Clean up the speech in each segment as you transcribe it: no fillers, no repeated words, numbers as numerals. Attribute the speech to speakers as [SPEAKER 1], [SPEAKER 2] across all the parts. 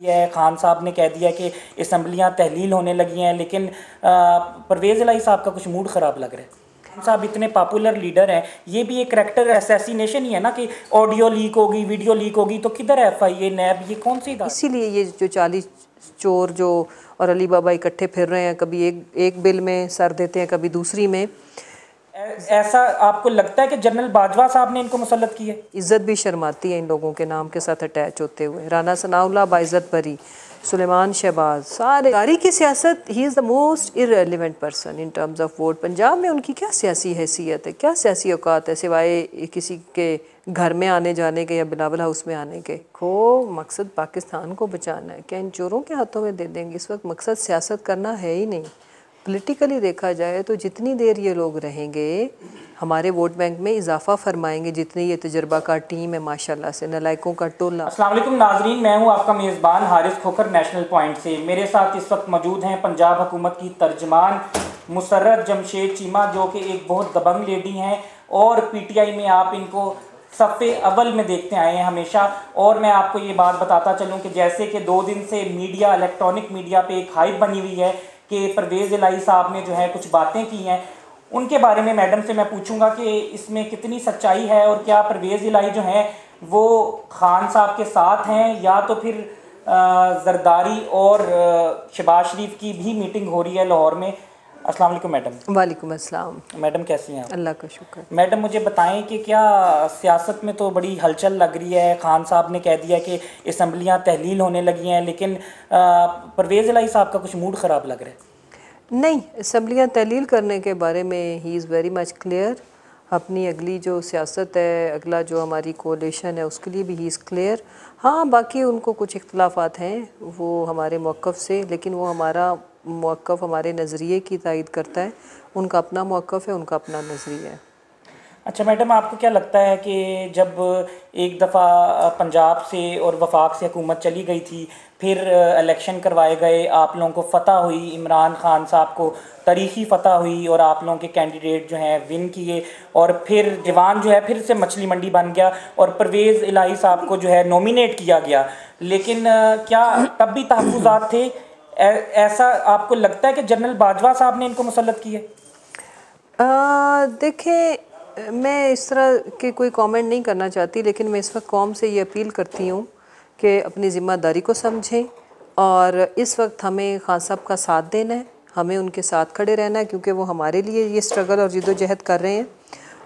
[SPEAKER 1] है। खान साहब ने कह दिया कि असम्बलियाँ तहलील होने लगी हैं, लेकिन परवेज़ इलाही साहब का कुछ मूड ख़राब लग रहा है। खान साहब इतने पॉपुलर लीडर हैं, ये भी एक करैक्टर असैसिनेशन ही है ना कि ऑडियो लीक होगी, वीडियो लीक होगी, तो किधर है FIA नैब, ये कौन सी इदारा?
[SPEAKER 2] इसीलिए ये जो 40 चोर जो और अली बाबा इकट्ठे फिर रहे हैं, कभी एक बिल में सर देते हैं, कभी दूसरी में।
[SPEAKER 1] ऐसा आपको लगता है कि जनरल बाजवा साहब ने इनको मुसल्लत की है?
[SPEAKER 2] इज़्ज़त भी शर्माती है इन लोगों के नाम के साथ अटैच होते हुए। राना सनाउल्लाह बाइज़्ज़त बरी, सुलेमान शहबाज, सारे गारी की सियासत। He is the most irrelevant person in terms of vote. Punjab में उनकी क्या सियासी हैसियत है, क्या सियासी औकात है, सिवाय किसी के घर में आने जाने के या बिलावल हाउस में आने के। खो मकसद पाकिस्तान को बचाना है, क्या इन चोरों के हाथों में दे देंगे? इस वक्त मकसद सियासत करना है ही नहीं। पॉलिटिकली देखा जाए तो जितनी देर ये लोग रहेंगे हमारे वोट बैंक में इजाफा फरमाएंगे, जितनी ये तजर्बाकार टीम है माशाल्लाह से, नलायकों का टोला।
[SPEAKER 1] अस्सलाम वालेकुम नाजरीन, मैं हूं आपका मेज़बान हारिस खोखर नेशनल पॉइंट से। मेरे साथ इस वक्त मौजूद हैं पंजाब हुकूमत की तर्जमान मुसर्रत जमशेद चीमा, जो कि एक बहुत दबंग लेडी हैं और PTI में आप इनको सफ़े अव्वल में देखते आए हैं हमेशा। और मैं आपको ये बात बताता चलूँ कि जैसे कि 2 दिन से मीडिया, इलेक्ट्रॉनिक मीडिया पे एक हाइप बनी हुई है कि परवेज़ इलाही साहब ने जो है कुछ बातें की हैं, उनके बारे में मैडम से मैं पूछूंगा कि इसमें कितनी सच्चाई है और क्या परवेज़ इलाही जो हैं वो खान साहब के साथ हैं या तो फिर जरदारी और शहबाज शरीफ की भी मीटिंग हो रही है लाहौर में। अस्सलाम वालेकुम मैडम।
[SPEAKER 2] वालेकुम अस्सलाम।
[SPEAKER 1] मैडम कैसी हैं आप?
[SPEAKER 2] अल्लाह का शुक्र।
[SPEAKER 1] मैडम मुझे बताएं कि क्या सियासत में तो बड़ी हलचल लग रही है। खान साहब ने कह दिया कि असम्बलियाँ तहलील होने लगी हैं, लेकिन परवेज़ इलाही साहब का कुछ मूड ख़राब लग रहा है।
[SPEAKER 2] नहीं, असम्बलियाँ तहलील करने के बारे में he is very much clear. अपनी अगली जो सियासत है, अगला जो हमारी कोalition है, उसके लिए भी ही इज़ क्लियर। हाँ, बाकी उनको कुछ इख्तलाफात हैं वो हमारे मौक़िफ़ से, लेकिन वो हमारा मौक़िफ़ हमारे नज़रिए की तायद करता है। उनका अपना मौक़िफ़ है, उनका अपना नज़रिया है।
[SPEAKER 1] अच्छा मैडम, आपको क्या लगता है कि जब एक दफ़ा पंजाब से और वफाक से हुकूमत चली गई थी, फिर इलेक्शन करवाए गए, आप लोगों को फ़तह हुई, इमरान खान साहब को तारीख़ी फ़तह हुई और आप लोगों के कैंडिडेट जो हैं विन किए, और फिर जवान जो है फिर से मछली मंडी बन गया और परवेज़ इलाही साहब को जो है नॉमिनेट किया गया, लेकिन क्या तब भी तहफ़्फ़ुज़ात थे? ऐसा आपको लगता है कि जनरल बाजवा साहब ने इनको मुसल्लत की है?
[SPEAKER 2] देखें, मैं इस तरह के कोई कमेंट नहीं करना चाहती, लेकिन मैं इस वक्त कौम से ये अपील करती हूँ कि अपनी ज़िम्मेदारी को समझें और इस वक्त हमें खान साहब का साथ देना है, हमें उनके साथ खड़े रहना है, क्योंकि वो हमारे लिए ये स्ट्रगल और जद्दोजहद कर रहे हैं।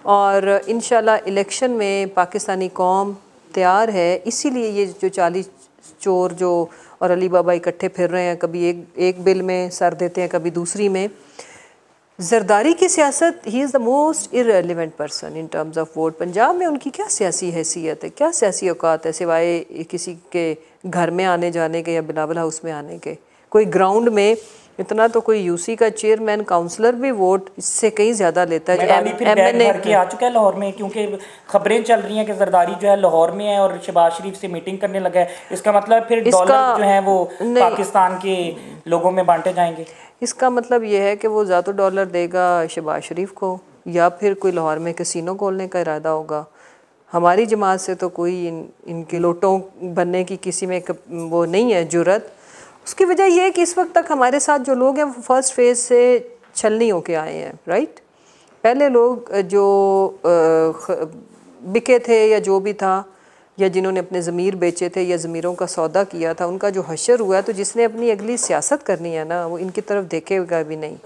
[SPEAKER 2] और इंशाल्लाह इलेक्शन में पाकिस्तानी कौम तैयार है। इसीलिए ये जो 40 चोर जो और अली बाबा इकट्ठे फिर रहे हैं, कभी एक बिल में सर देते हैं, कभी दूसरी में। जरदारी की सियासत। He is the most irrelevant person in terms of vote. Punjab में उनकी क्या सियासी हैसियत है, क्या सियासी औकात है, सिवाय किसी के घर में आने जाने के या बिलावल हाउस में आने के। कोई ग्राउंड में इतना तो कोई UC का चेयरमैन काउंसलर भी वोट इससे कहीं ज़्यादा लेता है।
[SPEAKER 1] MNA भर के आ चुका है लाहौर में, क्योंकि खबरें चल रही हैं कि जरदारी जो है लाहौर में है और शहबाज शरीफ से मीटिंग करने लगा है। इसका मतलब फिर डॉलर जो है वो पाकिस्तान के लोगों में बांटे जाएंगे। इसका
[SPEAKER 2] मतलब ये है कि वो ज़्यादा डॉलर देगा शहबाज शरीफ को, या फिर कोई लाहौर में कैसीनो खोलने का इरादा होगा। हमारी जमात से तो कोई इनके लोटों बनने की किसी में वो नहीं है जुर्रत। उसकी वजह यह है कि इस वक्त तक हमारे साथ जो लोग हैं वो फर्स्ट फेज़ से छलनी होके आए हैं, राइट। पहले लोग जो बिके थे या जो भी था, या जिन्होंने अपने ज़मीर बेचे थे या ज़मीरों का सौदा किया था, उनका जो हशर हुआ, तो जिसने अपनी अगली सियासत करनी है ना, वो इनकी तरफ देखेगा भी नहीं।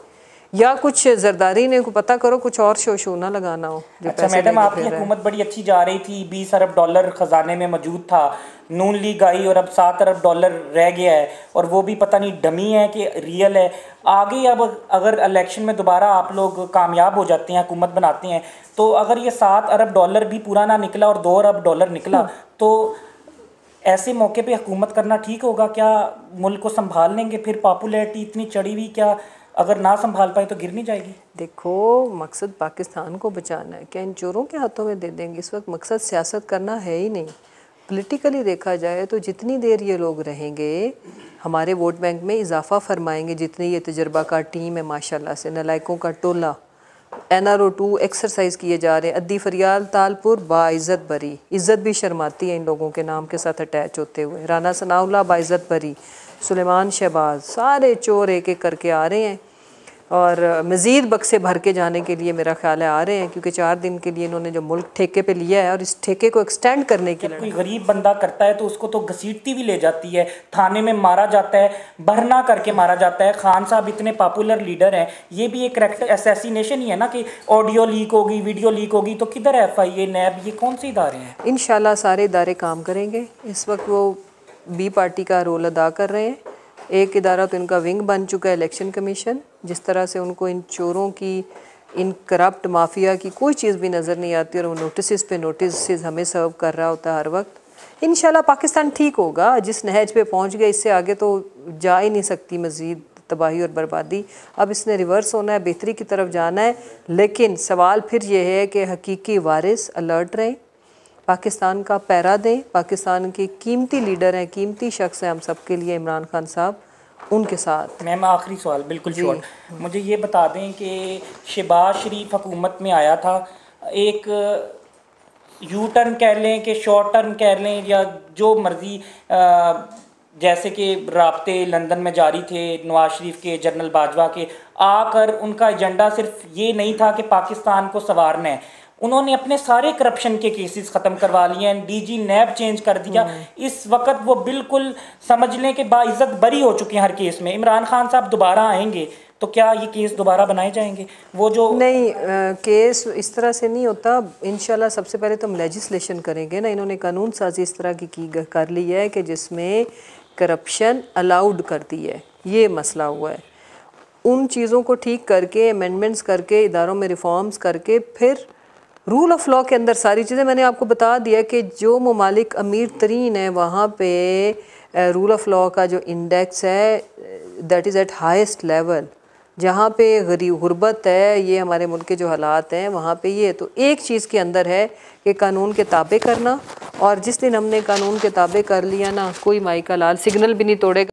[SPEAKER 2] या कुछ जरदारी ने को पता करो कुछ और शो ना लगाना हो।
[SPEAKER 1] अच्छा मैडम, आपकी हुकूमत बड़ी अच्छी जा रही थी, 20 अरब डॉलर ख़जाने में मौजूद था, नून लीग आई और अब 7 अरब डॉलर रह गया है, और वो भी पता नहीं डमी है कि रियल है। आगे अब अगर इलेक्शन में दोबारा आप लोग कामयाब हो जाते हैं, हुकूमत बनाते हैं, तो अगर ये 7 अरब डॉलर भी पूरा ना निकला और 2 अरब डॉलर निकला, तो ऐसे मौके पे हुकूमत करना ठीक होगा? क्या मुल्क को संभाल लेंगे? फिर पॉपुलैरिटी इतनी चढ़ी हुई, क्या अगर ना संभाल पाए तो गिर नहीं जाएगी?
[SPEAKER 2] देखो, मकसद पाकिस्तान को बचाना है, क्या इन चोरों के हाथों में दे देंगे? इस वक्त मकसद सियासत करना है ही नहीं। पॉलिटिकली देखा जाए तो जितनी देर ये लोग रहेंगे हमारे वोट बैंक में इजाफा फरमाएंगे, जितनी ये तजर्बाकार टीम है माशाल्लाह से, नलायकों का टोला। NRO 2 एक्सरसाइज किए जा रहे हैं। अद्दी फरियाल तालपुर बाइज़्ज़त बरी, इज़्ज़त भी शर्माती है इन लोगों के नाम के साथ अटैच होते हुए। राना सनाउल्लाह बाइज़्ज़त बरी, सुलेमान शहबाज, सारे चोर एक एक करके आ रहे हैं और मज़ीद बक्से भर के जाने के लिए मेरा ख्याल है आ रहे हैं, क्योंकि 4 दिन के लिए इन्होंने जो मुल्क ठेके पे लिया है और इस ठेके को एक्सटेंड करने के लिए
[SPEAKER 1] कोई गरीब बंदा करता है तो उसको तो घसीटती भी ले जाती है, थाने में मारा जाता है, भरना करके मारा जाता है। खान साहब इतने पॉपुलर लीडर हैं, ये भी एक करेक्टर असैसिनेशन ही है ना कि ऑडियो लीक होगी, वीडियो लीक होगी, तो किधर है FIA, नैब, ये कौन से इदारे हैं?
[SPEAKER 2] इंशाल्लाह सारे इदारे काम करेंगे। इस वक्त वो B पार्टी का रोल अदा कर रहे हैं। एक इदारा तो इनका विंग बन चुका है इलेक्शन कमीशन, जिस तरह से उनको इन चोरों की, इन करप्ट माफिया की कोई चीज़ भी नज़र नहीं आती और वो नोटिस पे नोटिस हमें सर्व कर रहा होता है हर वक्त। इंशाल्लाह पाकिस्तान ठीक होगा। जिस नहज पे पहुंच गया इससे आगे तो जा ही नहीं सकती मज़ीद तबाही और बर्बादी। अब इसने रिवर्स होना है, बेहतरी की तरफ जाना है। लेकिन सवाल फिर ये है कि हकीकी वारिस अलर्ट रहें, पाकिस्तान का पैरा दें। पाकिस्तान के कीमती लीडर हैं, कीमती शख्स हैं हम सब के लिए इमरान खान साहब, उनके साथ।
[SPEAKER 1] मैम आखिरी सवाल बिल्कुल शॉर्ट, मुझे ये बता दें कि शहबाज शरीफ हुकूमत में आया था, एक यू टर्न कह लें कि शॉर्ट टर्न कह लें या जो मर्ज़ी, जैसे कि राब्ते लंदन में जारी थे नवाज शरीफ के, जनरल बाजवा के, आकर उनका एजेंडा सिर्फ ये नहीं था कि पाकिस्तान को संवारना है, उन्होंने अपने सारे करप्शन के केसेस ख़त्म करवा लिए हैं, DG नैब चेंज कर दिया। इस वक्त वो बिल्कुल समझ लें कि बाइज़्ज़त बरी हो चुके हैं हर केस में। इमरान खान साहब दोबारा आएंगे तो क्या ये केस दोबारा बनाए जाएंगे? वो जो
[SPEAKER 2] नहीं, केस इस तरह से नहीं होता। इंशाल्लाह सबसे पहले तो हम लेजिस्लेशन करेंगे ना। इन्होंने कानून साजी इस तरह की कर ली है कि जिसमें करप्शन अलाउड कर दी है, ये मसला हुआ है। उन चीज़ों को ठीक करके, अमेंडमेंट्स करके, इदारों में रिफॉर्म्स करके, फिर रूल ऑफ लॉ के अंदर सारी चीज़ें, मैंने आपको बता दिया कि जो ममालिक अमीर तरीन है वहाँ पे रूल ऑफ लॉ का जो इंडेक्स है that is eight highest level. जहाँ पे गुर्बत है, ये हमारे मुल्क के जो हालात हैं वहाँ पे ये तो एक चीज़ के अंदर है कि कानून के ताबे करना। और जिस दिन हमने कानून के ताबे कर लिया ना, कोई माई का लाल सिग्नल भी नहीं तोड़ेगा।